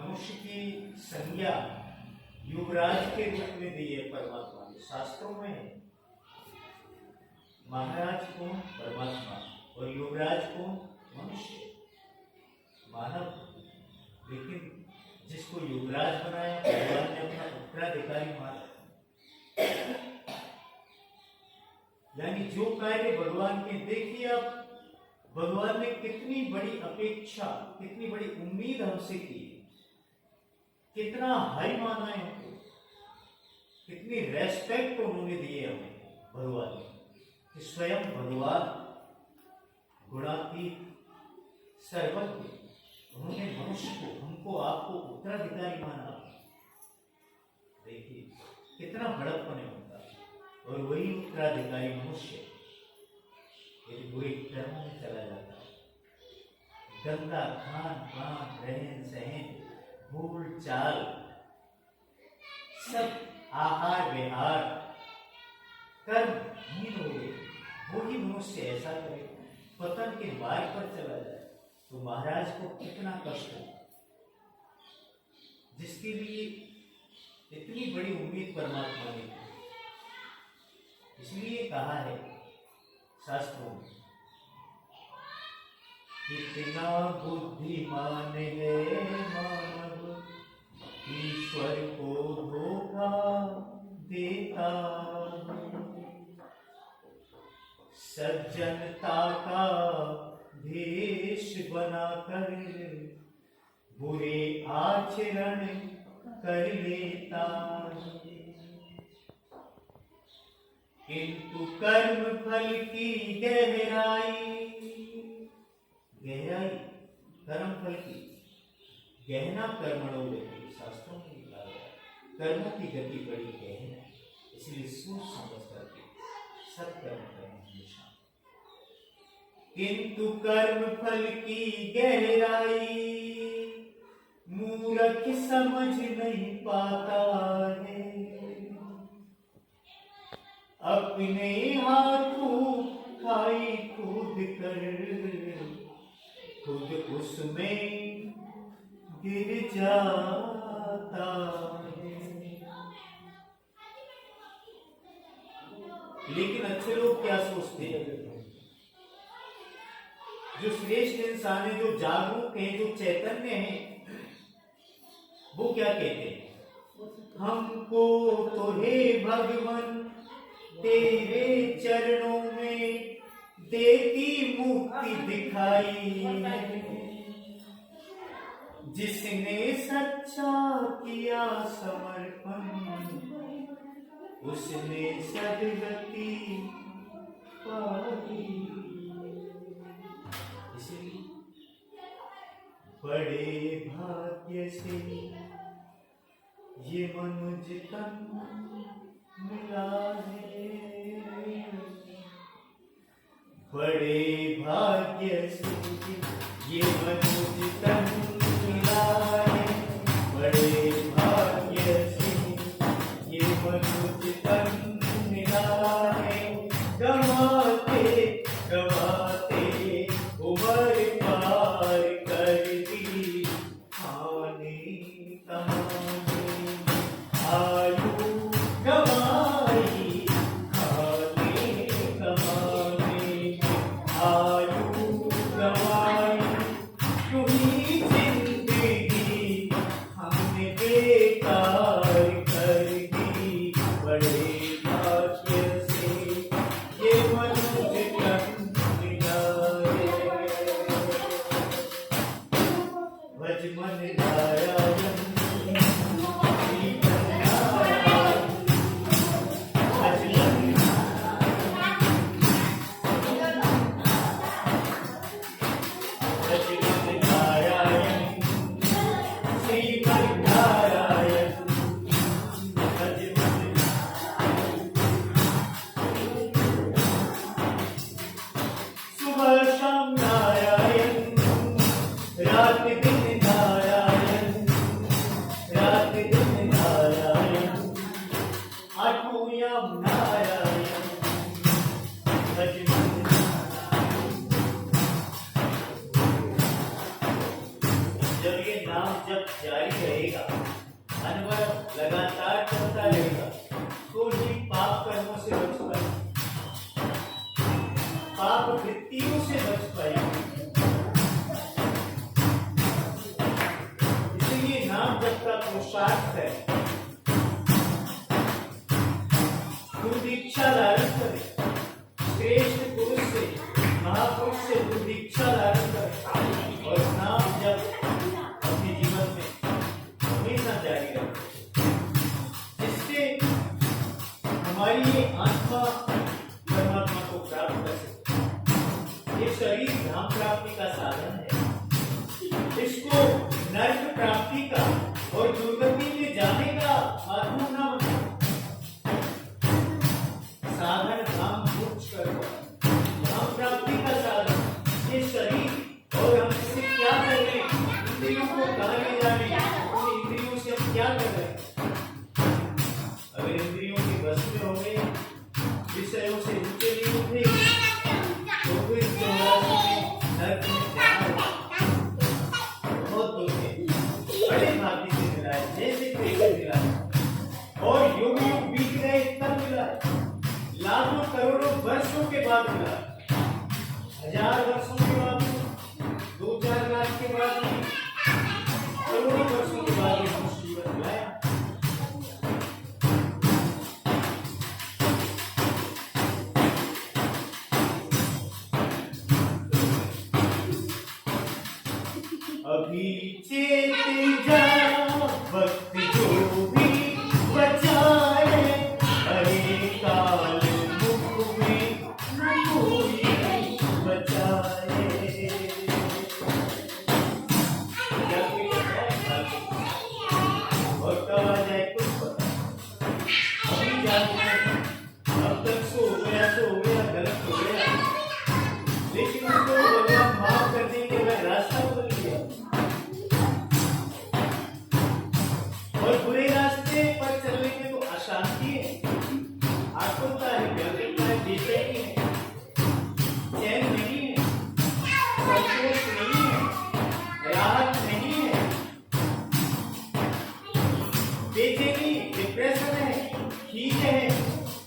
मनुष्य की संज्ञा युवराज के रूप में दी है परमात्मा ने। शास्त्रों में महाराज कौन? परमात्मा। और युवराज कौन? मनुष्य, मानव। लेकिन जिसको युवराज बनाया भगवान ने अपना उत्तराधिकारी माना। यानी जो कार्य भगवान के, देखिए आप, भगवान ने कितनी बड़ी अपेक्षा, कितनी बड़ी उम्मीद हमसे की, कितना हाई माना है हमको, कितनी रेस्पेक्ट उन्होंने दी है हमें भगवान ने, कि स्वयं भगवान गुणातीत सर्वज्ञ, उन्होंने मनुष्य को, हमको, आपको उत्तराधिकारी माना। देखिए कितना बड़प्पन है उनका। और वही उत्तराधिकारी मनुष्य यदि बुरे कर्मों में चला जाता है, गंदा खान पान, रहन सहन, भूल चाल, सब आहार विहार, कर्म हीन हो गए, वही मनुष्य ऐसा करे, पतन के मार्ग पर चला जाए, तो महाराज को कितना कष्ट हो, जिसके लिए इतनी बड़ी उम्मीद परमात्मा ने की। इसलिए कहा है शास्त्रों में, कितना बुद्धिमान है मानव, ईश्वर को धोखा देता, सज्जनता का भेष बनाकर बुरे आचरण कर लेता, किंतु कर्म फल की गहराई, गहराई कर्म फल की, गहना कर्मणों गति, शास्त्रों में लिखा गया कर्मों की गति बड़ी गहन है, इसलिए सोच समझ करके सब कर्म करें हमेशा। किंतु कर्म फल की गहराई मूर्ख समझ नहीं पाता है, अपने हाथों खाई कूद कर खुद उसमें गिर जाता है। लेकिन अच्छे लोग क्या सोचते हैं? जो श्रेष्ठ इंसान है, जो जागरूक है, जो चैतन्य है, वो क्या कहते हैं? हमको तो हे भगवान तेरे चरणों में देती मुक्ति दिखाई, जिसने सच्चा किया समर्पण उसने सदगति पाई। इसलिए बड़े भाग्य से ये मनुज तन मिला है, बड़े भाग्य से ये मनुज तन मिला है, बड़े भाग्य से ये मनुज तन मिला है, गवाते गवाते उम्र पार कर दी, आने कहानी आयु गवाई, खाने कमाने आयु गवाई, तुम्ही जिंदगी हमने बेकार कर दी, बड़े भाग्य से ये मनुष्य तन मिला है। भज मन नारायण श्री नारायण, भज मन नारायण श्री नारायण, भज मन सुबह शाम नारायण, रात दिन नारायण, रात दिन नारायण, आठों याम नारायण, भज मन जब ये नाम जब जारी रहेगा, अनवरत लगातार चलता रहेगा, तो ही पाप कर्मों से बच पाएगा, पाप वृत्तियों से बच पाएगा। इसलिए नाम जप का पुरुषार्थ है दीक्षा धारण करे, श्रेष्ठ पुरुष से, महापुरुष से दीक्षा धारण करे और नाम जप अपने जीवन में हमेशा जारी रखे, जिससे हमारी ये आत्मा परमात्मा को प्राप्त कर सके। ये शरीर धाम प्राप्ति का साधन है, इसको नर्क प्राप्ति का और दुर्गति में जाने का माध्यम न बनाए। साधन धाम पूछ करो, धाम प्राप्ति का साधन ये शरीर, और हम इससे क्या कर रहे हैं, इंद्रियों को कहाँ ले जा रहे हैं, उन इंद्रियों से हम क्या कर रहे हैं। अगर इंद्रियों के बस में हो गए, विषयों से ऊंचे नहीं उठे, तो फिर 84 में नरक में जाना बहुत दुख है। बड़े भाग्य से मिला है, जैसे पेड़ मिला है, और युग युग बीत गए तब मिला है, लाखों करोड़ों वर्षों के बाद मिला, 1000 वर्षों के बाद, 2-4 लाख के बाद, करोड़ों वर्षों के बाद ये मनुष्य जीवन मिलाया। अभी चेत जा वक्त जो भी बचाए, अरे काल मुख में कोई बचाए। और कब आ जाए कुछ पता, अभी जानते हैं, अब तक सो गया गलत हो गया, लेकिन उसको भगवान माफ करने के बाद रास्ता बदल गया, और बुरे रास्ते पर चलने में तो अशांति है, आकुलता है, व्यग्रता है, बेचैनी है, चैन नहीं है, संतोष नहीं है, राहत नहीं है, बेचैनी, डिप्रेशन है, ठीक है,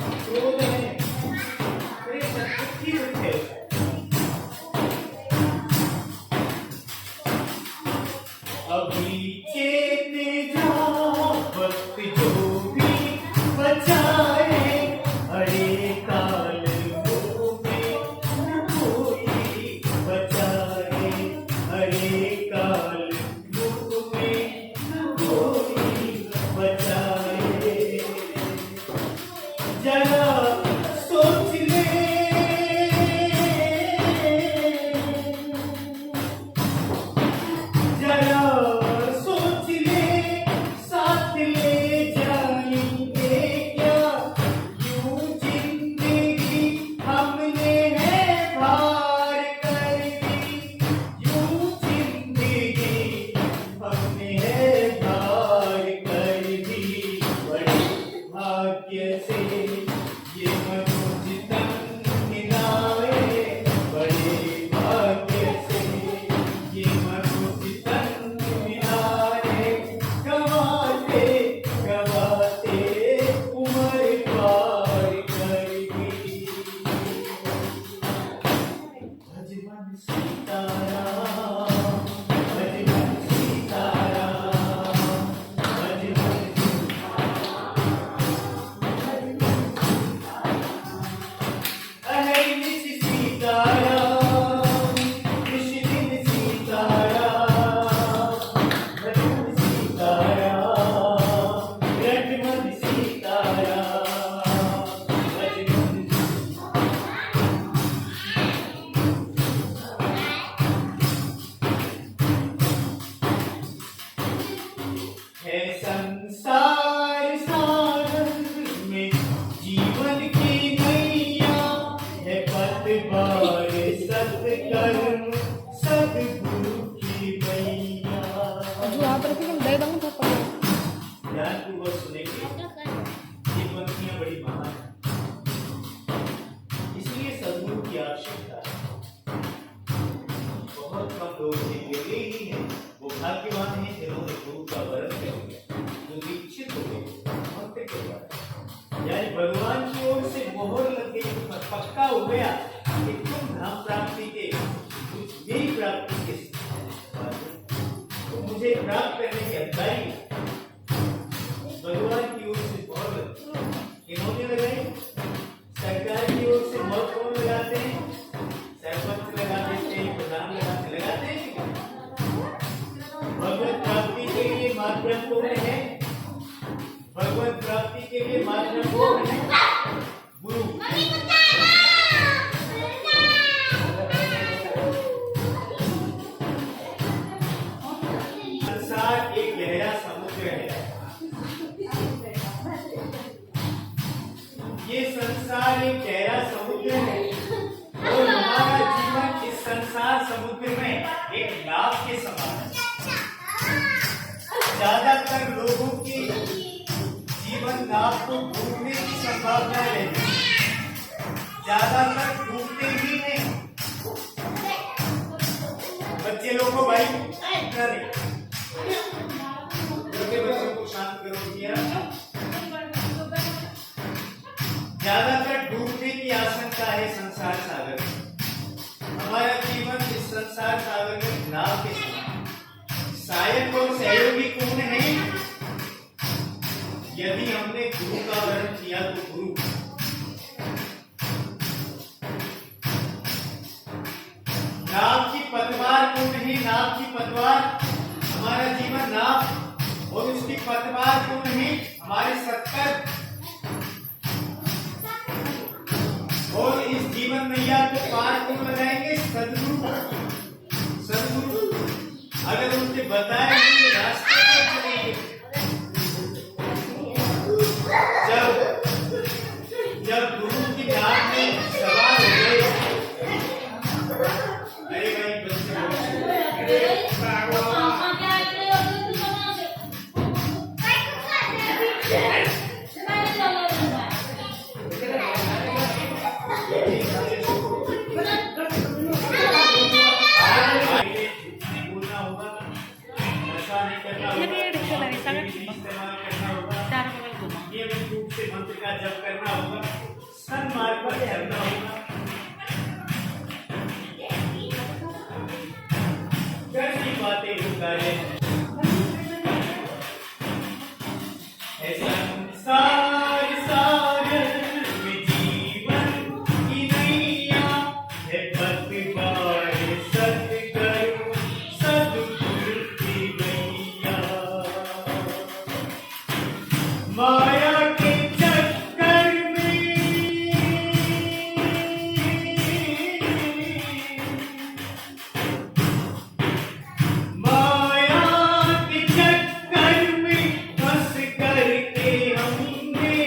क्रोध है, बड़े सत्य दुख है। अभी चेत जा वक्त जो भी बचाए, अरे काल मुख में कोई बचाए, अरे काल मुख में कोई बचाए। जरा सोच ले, जरा सोच ले, साथ ले जाएंगे क्या, यूं जिंदगी हमने है पार कर दी, यूं जिंदगी हमने है पार कर दी। बड़े भाग्य से ये मनुष्य तन मिलाए, बड़े भाग्य से ये मनुष्य तन मिलाए, गवाते गवाते उम्र पार कर दी। भजमन सीताराम, भजमन सीताराम, भजमन अहर्निश सीताराम, कृष्ण सीताराम, भजमन सीताराम, रटमन सीताराम, भजमन है संसार सारंग में जीवन की नैया, है पतवार सत्कर्म सद्गुरु की मैया। Jual berarti kan dari bangun apa? ध्यानपूर्वक सुनेंगे, ये पंक्तियां बड़ी महान हैं, इसलिए सद्गुरु की आवश्यकता है। बहुत कम लोग हैं, जो ही हैं वो आपके वहां नहीं जिन्होंने गुरु का वरण किया हो गया, जो दीक्षित हो गए, भक्त के द्वारा, यानी भगवान की ओर से मोहर लग गई, पक्का हो गया कि तुम धाम प्राप्ति के कुछ यही प्राप्ति के तो मुझे प्राप्त करने की अधिकारी भगवान की ओर से मोहर लगती। इन्होंने लगाई, सरकार की ओर से मोहर कौन लगाते हैं? सरपंच लगा देते हैं, प्रधान लगाते हैं। भगवत प्राप्ति के लिए माध्यम कौन है? भगवत प्राप्ति के लिए माध्यम कौन है? गुरु। संसार एक गहरा समुद्र है। ये संसार एक गहरा समुद्र है और हमारा जीवन इस संसार समुद्र में एक नाव के समान है। ज्यादातर लोगों की जीवन नाव को डूबने की संभावना रहती है, ज्यादातर डूबते ही नहीं। बच्चे लोगों को भाई बच्चों को शांत करो दिया। ज्यादातर डूबने की आशंका है संसार सागर में। हमारा जीवन इस संसार सागर में नाव के समान। सहायक और सहयोगी कौन है? यदि हमने गुरु का वरण किया तो गुरु। नाव की पतवार कौन है? नाव की पतवार हमारा जीवन नाव और उसकी पतवार कौन है? हमारे सत्कर्म। और इस जीवन नैया को पार कौन लगाएंगे? सदगुरु। सदगुरु अगर उनसे बताए रास्ते पर चलेंगे। जब गुरु की धाम में सवार हो गए, अरे भाई बच्चे मंत्र का जप करना होगा, सन्मार्ग पर चलना होगा, कैसी बातें होता है ऐसा संसार सागर में जीवन की नैया है पतवार सत्कर्म सद्गुरु की नैया। माया के चक्कर में फंस करके हमने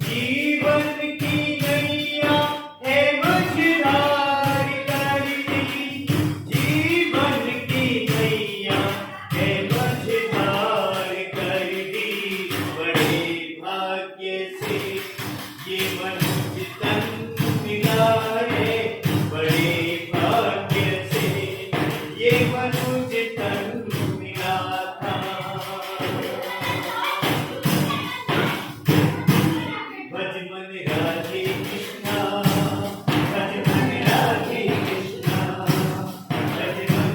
जीवन की नैया है मझधार कर दी। जीवन की नैया है मझधार कर दी। बड़े भाग्य से ये मनुष्य तन मिला है। बड़े भाग्य से ये मनुष्य तन मिला था। भज मन राधे कृष्णा, भज मन राधे कृष्णा, भज मन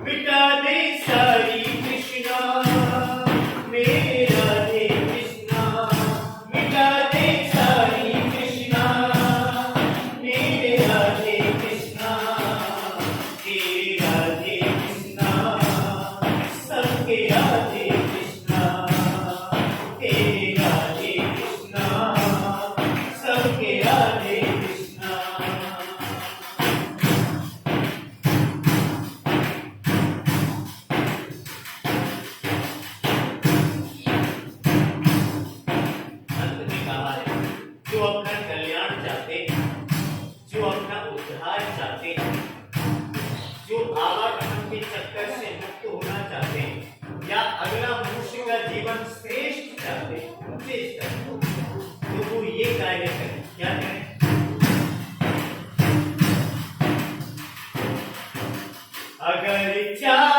मिटा दे सारी कृष्णा मेरे राधे कृष्णा। मिटा दे सारी कृष्णा मेरे राधे कृष्णा। तेरे राधे कृष्णा सबके राधे कृष्णा। तेरे राधे कृष्णा सबके राधे कृष्णा। अंत में कहा है, जो अपना कल्याण चाहते हैं, जो अपना उद्धार चाहते हैं, जो आवागमन के चक्कर से मुक्त होना चाहते हैं या अगला मनुष्य का जीवन श्रेष्ठ चाहते हैं, ऊंचे स्तर तो वो ये कार्य करें। क्या करें? अगर चाह